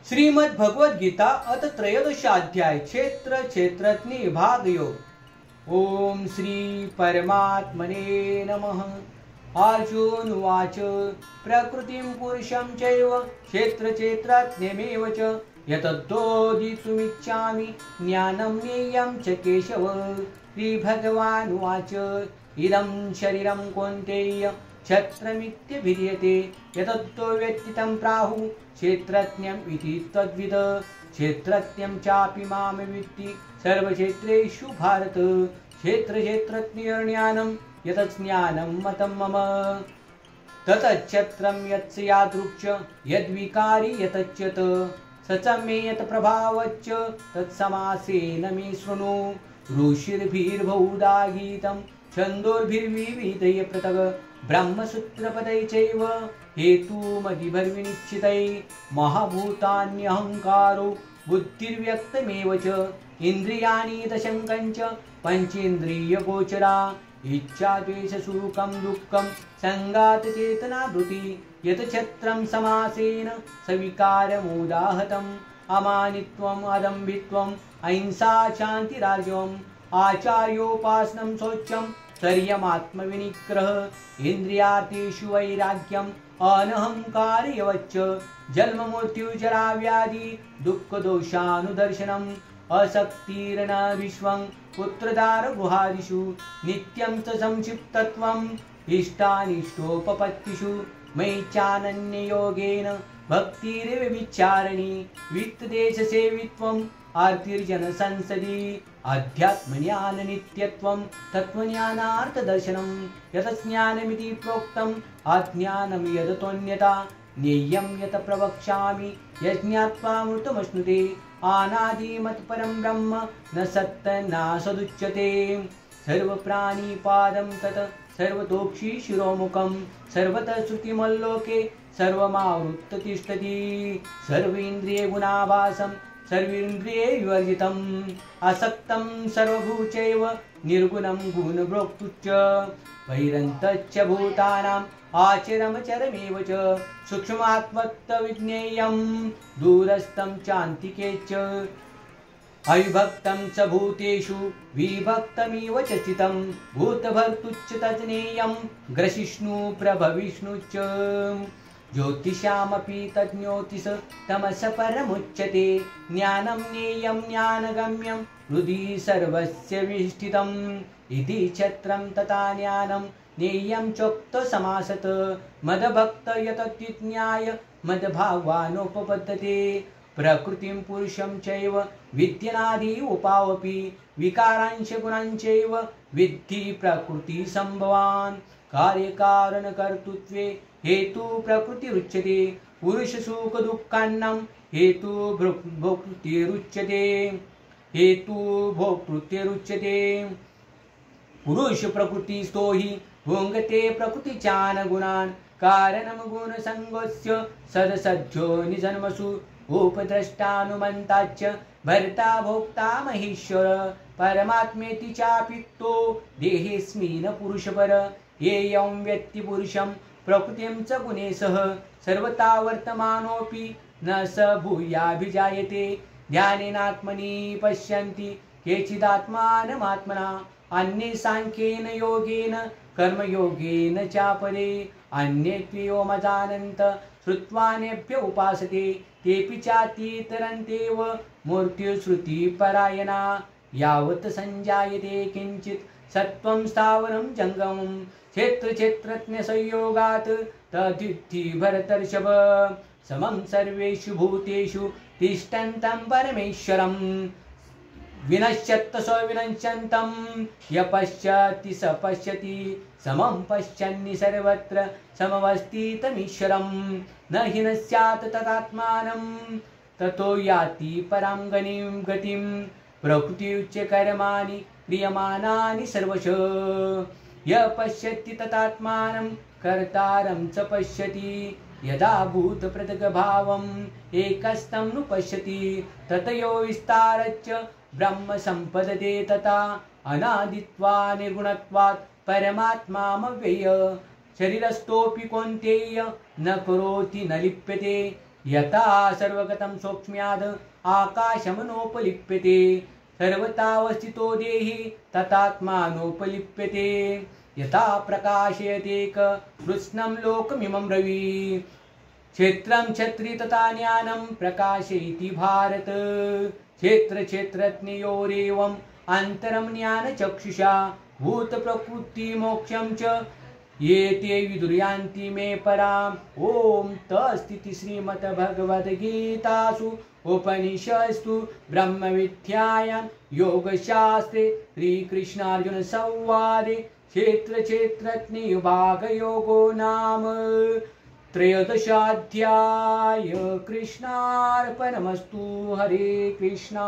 श्रीमद् भगवद गीता अथ त्रयोदशाध्याय क्षेत्र क्षेत्रज्ञ भाग योग। ओम श्री परमात्मने नमः। अर्जुन उवाच प्रकृतिं पुरुषं चैव क्षेत्र क्षेत्रज्ञमेव च यततोदितुमिच्छामि ज्ञानं ज्ञेयं च केशव। श्रीभगवान् उवाच इदं शरीरं कौन्तेय क्षत्रमित्यभिधीयते यततो वेत्ति तं प्राहुः क्षेत्रज्ञम् इति तद्विद। क्षेत्रज्ञं चापि मां विद्धि सर्वक्षेत्रेषु भारत। क्षेत्रज्ञानं यतज्ञानं मतं मम। ततक्षत्रं यत्स यादृक् यद्विकारी यतच्यत स च मे यत् प्रभावच्च तत्समासेन मे शृणु। ऋषिर्भिर्बहुधा गीतं छन्दोभिर्विविधैः पृथक् ब्रह्मसूत्रपदैः चैव हेतुमदिभिर्विनिश्चितैः। महाभूतान्यहङ्कारो बुद्धिर्व्यक्तमेव च इन्द्रियाणि दशकञ्च पञ्चेन्द्रियगोचरा। इच्छा द्वेषसुखं दुःखं संगात चेतना धृति। यत् क्षत्रं समासेन सविकारमुदाहतम् अमानित्वम् अदम्भित्वम् अहिंसा शान्तिरार्जवम् आचार्योपासनं शौचं संयमात्मविनिग्रह इन्द्रियार्थेषु वैराग्यम् अनहङ्कारयवच्च जन्म मृत्यु जरा व्याधि दुःखदोषानुदर्शनम् असक्तिर्न विश्वं पुत्रदार गृहादिषु नित्यं च संक्षिप्तत्वम् इष्टानिष्टोपपत्तिषु मयि चानन्ययोगेन भक्तिर्व्यभिचारिणी वित्तदेशसेवित्वम् आर्तिर्जन संसदि अध्यात्मज्ञान नित्यत्वं तत्त्वज्ञानार्थदर्शनं यतज्ञानमिति प्रोक्तम् अज्ञानं यदतोऽन्यथा ज्ञेयं यत् प्रवक्ष्यामि यज्ञात्वामृतमश्नुते अनादिमत्परं ब्रह्म न सत् नासदुच्यते। सर्वप्राणिपादं तत् सर्वतोक्षि शिरोमुखं सर्वतः श्रुतिमल्लोके सर्वमावृत्य तिष्ठति। सर्वेन्द्रियगुणाभासं सर्वेन्द्रिये विवर्जितम् असक्तं सर्वभूचैव निर्गुणं गुणभोक्तुश्च वैरन्तच्च भूतानाम् आचरमचरमेव च सूक्ष्मात्मत्वविज्ञेयं दूरस्थं चान्तिके च अविभक्तं च भूतेषु विभक्तमिव च स्थितं भूतभर्तुश्च तज्ज्ञेयं ग्रसिष्णु प्रभविष्णुश्च। ज्योतिषामपि तज्ज्योतिष तमस परमुच्यते ज्ञानं ज्ञेयं ज्ञानगम्यं हृदि सर्वस्य विष्ठितम् इति क्षत्रं तथा ज्ञानं ज्ञेयं चोक्तसमासत मदभक्त यतत्विज्ञाय मद्भावानोपपद्यते। प्रकृतिं पुरुषं चैव विद्यनादि उपावपि विकारांश गुणांचैव विद्धि प्रकृति संभवान्। कार्यकारणकर्तृत्वे हेतु प्रकृतिरुच्यते पुरुष सुख दुःखान्नं हेतु भोक्तृत्वरुच्यते। पुरुष प्रकृतिस्थो हि भुङ्क्ते प्रकृतिचान गुणान् कारणं गुणसङ्गस्य सदसद्यो निजन्मसु उपद्रष्टानुमन्ताच्च भर्ता भोक्ता महेश्वर परमात्मेति चाप्युक्तो देहेऽस्मिन् पुरुषपर। येयं व्यक्ति पुरुषं प्रकृतिं च गुणे सह सर्वथा वर्तमानोऽपि न स भूयाभिजायते। ध्यानेनात्मनि पश्यन्ति केचिदात्मानमात्मना अन्ये साङ्ख्येन योगेन कर्मयोगेन चापरे अन्ये त्वयोमजानन्त श्रुत्वानेभ्य उपासते तेऽपि चातीतरन्तेव मूर्त्युश्रुतिपरायणा। यावत् संजायते किञ्चित् सत्त्वं स्थावरं जङ्गमं क्षेत्रक्षेत्रज्ञसंयोगात् तद्विद्धि भरतर्षभ। समं सर्वेषु भूतेषु तिष्ठन्तं परमेश्वरं विनश्यत् स विनश्यन्तं य पश्यति स पश्यति समं पश्यन्नि सर्वत्र समवस्थितमीश्वरं। न हि न स्यात् तदात्मानं ततो याति परां गतिं। प्रकृतियुच्य कर्माणि क्रियमाणानि सर्वशः य पश्यति तदात्मानं कर्तारं च पश्यति। यदा भूतपृथग्भावम् एकस्तं नु पश्यति ततयो विस्तारच्च ब्रह्म सम्पदते तथा अनादित्वा निर्गुणत्वात् परमात्मामव्यय। शरीरस्थोऽपि कौन्तेय न करोति न लिप्यते यथा सर्वगतं सौक्ष्म्याद् आकाशमनोपलिप्यते सर्वतावस्थितो देहि तथात्मानोपलिप्यते यथा प्रकाशयतेक कृत्स्नं लोकमिमं रवि क्षेत्रं छत्री तथा ज्ञानं प्रकाशयति भारत क्षेत्रज्ञयोरेवम् अन्तरं ज्ञानचक्षुषा भूतप्रकृतिमोक्षं च ये ते विदुर्यान्ति मे पराम्। ॐ तत्सदिति श्रीमद्भगवद्गीतासु उपनिषत्सु ब्रह्मविद्यायां योगशास्त्रे श्रीकृष्णार्जुनसंवादे क्षेत्रज्ञयोगो नाम 13 कृष्णार्पणमस्तु। हरे कृष्णा।